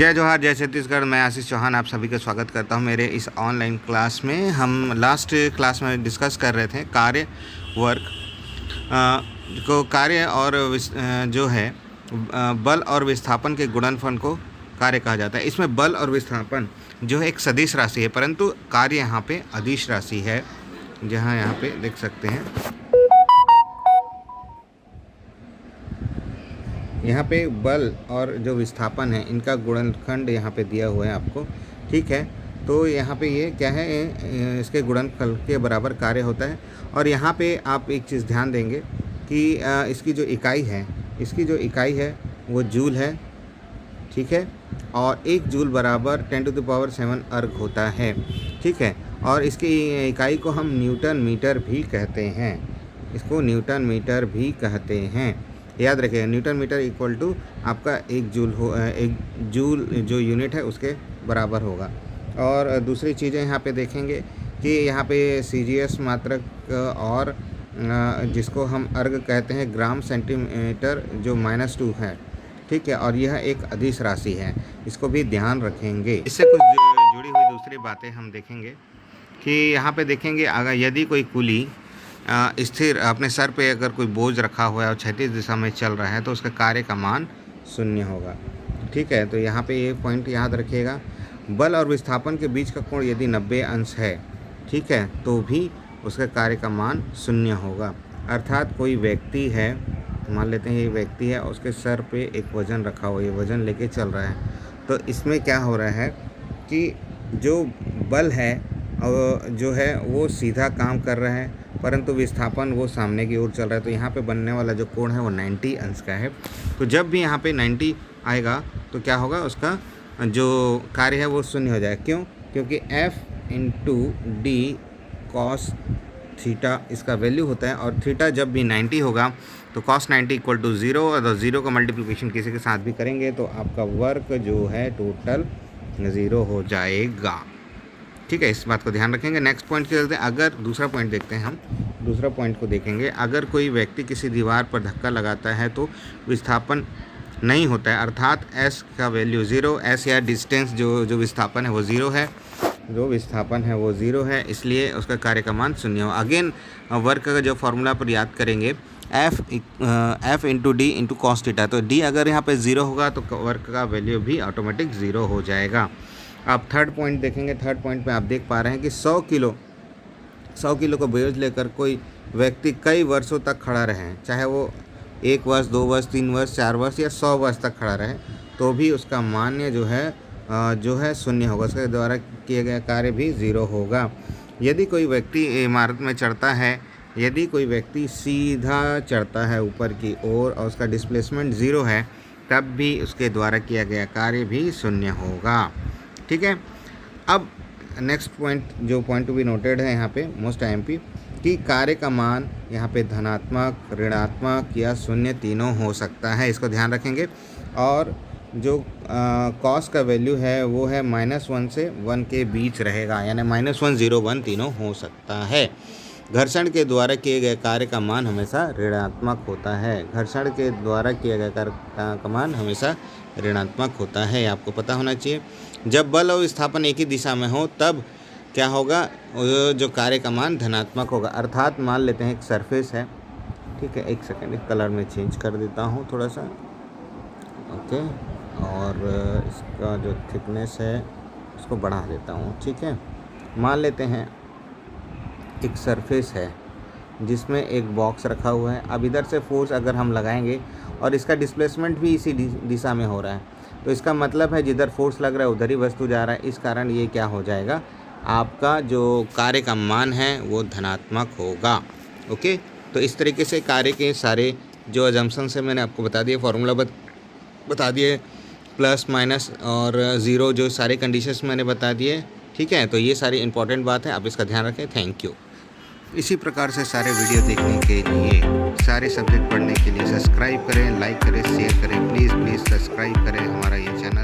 जय जोहार, जय छत्तीसगढ़। मैं आशीष चौहान आप सभी का स्वागत करता हूं मेरे इस ऑनलाइन क्लास में। हम लास्ट क्लास में डिस्कस कर रहे थे कार्य वर्क को कार्य और जो है बल और विस्थापन के गुणनफल को कार्य कहा जाता है। इसमें बल और विस्थापन जो है एक सदिश राशि है, परंतु कार्य यहाँ पे अदिश राशि है, जहाँ यहाँ पे देख सकते हैं। यहाँ पे बल और जो विस्थापन है इनका गुणनखंड यहाँ पे दिया हुआ है आपको, ठीक है। तो यहाँ पे ये क्या है, इसके गुणनफल के बराबर कार्य होता है। और यहाँ पे आप एक चीज़ ध्यान देंगे कि इसकी जो इकाई है वो जूल है, ठीक है। और 1 जूल बराबर 10⁻⁷ अर्ग होता है, ठीक है। और इसकी इकाई को हम न्यूटन मीटर भी कहते हैं, इसको न्यूटन मीटर भी कहते हैं। याद रखिएगा, न्यूटन मीटर इक्वल टू आपका 1 जूल जो यूनिट है उसके बराबर होगा। और दूसरी चीज़ें यहाँ पे देखेंगे कि यहाँ पे CGS मात्रक और जिसको हम अर्ग कहते हैं ग्राम सेंटीमीटर जो -2 है, ठीक है। और यह एक अदिश राशि है, इसको भी ध्यान रखेंगे। इससे कुछ जुड़ी हुई दूसरी बातें हम देखेंगे कि यहाँ पे देखेंगे, अगर यदि कोई कुली स्थिर अपने सर पे अगर कोई बोझ रखा हुआ है और क्षैतिज दिशा में चल रहा है तो उसका कार्य का मान 0 होगा, ठीक है। तो यहाँ पे ये पॉइंट याद रखिएगा। बल और विस्थापन के बीच का कोण यदि 90 अंश है, ठीक है, तो भी उसका कार्य का मान 0 होगा। अर्थात कोई व्यक्ति है, मान लेते हैं ये व्यक्ति है, उसके सर पे एक वज़न रखा हुआ है, ये वज़न लेके चल रहा है। तो इसमें क्या हो रहा है कि जो बल है जो है वो सीधा काम कर रहा है, परंतु विस्थापन वो सामने की ओर चल रहा है। तो यहाँ पे बनने वाला जो कोण है वो 90 अंश का है। तो जब भी यहाँ पे 90 आएगा तो क्या होगा, उसका जो कार्य है वो 0 हो जाएगा। क्यों? क्योंकि F/d cos थीटा इसका वैल्यू होता है, और थीटा जब भी 90 होगा तो cos 90 = 0, और 0 का मल्टीप्लिकेशन किसी के साथ भी करेंगे तो आपका वर्क जो है टोटल 0 हो जाएगा, ठीक है। इस बात को ध्यान रखेंगे। नेक्स्ट पॉइंट की चलते हैं। अगर दूसरा पॉइंट देखते हैं, हम दूसरा पॉइंट को देखेंगे। अगर कोई व्यक्ति किसी दीवार पर धक्का लगाता है तो विस्थापन नहीं होता है, अर्थात S का वैल्यू 0, S या डिस्टेंस जो विस्थापन है वो 0 है, जो विस्थापन है वो 0 है, इसलिए उसका कार्य का मान 0 हो। अगेन वर्क का जो फॉर्मूला पर याद करेंगे, F/d × cos थीटा। तो d अगर यहाँ पे 0 होगा तो वर्क का वैल्यू भी ऑटोमेटिक 0 हो जाएगा। आप थर्ड पॉइंट देखेंगे। थर्ड पॉइंट पे आप देख पा रहे हैं कि 100 किलो को बोझ लेकर कोई व्यक्ति कई वर्षों तक खड़ा रहे, चाहे वो 1 वर्ष, 2 वर्ष, 3 वर्ष, 4 वर्ष या 100 वर्ष तक खड़ा रहे, तो भी उसका मान्य जो है 0 होगा, उसके द्वारा किया गया कार्य भी 0 होगा। यदि कोई व्यक्ति इमारत में चढ़ता है, यदि कोई व्यक्ति सीधा चढ़ता है ऊपर की ओर और उसका डिस्प्लेसमेंट 0 है, तब भी उसके द्वारा किया गया कार्य भी 0 होगा, ठीक है। अब नेक्स्ट पॉइंट, जो पॉइंट टू बी नोटेड है यहाँ पे मोस्ट IMP, कि कार्य का मान यहाँ पे धनात्मक, ऋणात्मक या 0 तीनों हो सकता है, इसको ध्यान रखेंगे। और जो कॉस का वैल्यू है वो है -1 से 1 के बीच रहेगा, यानी -1, 0, 1 तीनों हो सकता है। घर्षण के द्वारा किए गए कार्य का मान हमेशा ऋणात्मक होता है, घर्षण के द्वारा किया गया कार्य का मान हमेशा ऋणात्मक होता है, आपको पता होना चाहिए। जब बल और विस्थापन एक ही दिशा में हो तब क्या होगा, जो कार्य का मान धनात्मक होगा। अर्थात मान लेते हैं एक सरफेस है, ठीक है, एक सेकेंड, कलर में चेंज कर देता हूँ थोड़ा सा, ओके। और इसका जो थिकनेस है उसको बढ़ा देता हूँ, ठीक है। मान लेते हैं एक सरफेस है जिसमें एक बॉक्स रखा हुआ है। अब इधर से फोर्स अगर हम लगाएंगे और इसका डिस्प्लेसमेंट भी इसी दिशा में हो रहा है, तो इसका मतलब है जिधर फोर्स लग रहा है उधर ही वस्तु जा रहा है। इस कारण ये क्या हो जाएगा, आपका जो कार्य का मान है वो धनात्मक होगा, ओके। तो इस तरीके से कार्य के सारे जो अजम्पशंस है मैंने आपको बता दिए, फार्मूला बता दिए, प्लस माइनस और 0 जो सारे कंडीशंस मैंने बता दिए, ठीक है। तो ये सारी इंपॉर्टेंट बात है, आप इसका ध्यान रखें। Thank you. इसी प्रकार से सारे वीडियो देखने के लिए, सारे सब्जेक्ट पढ़ने के लिए सब्सक्राइब करें, लाइक करें, शेयर करें, प्लीज़ सब्सक्राइब करें हमारा ये चैनल।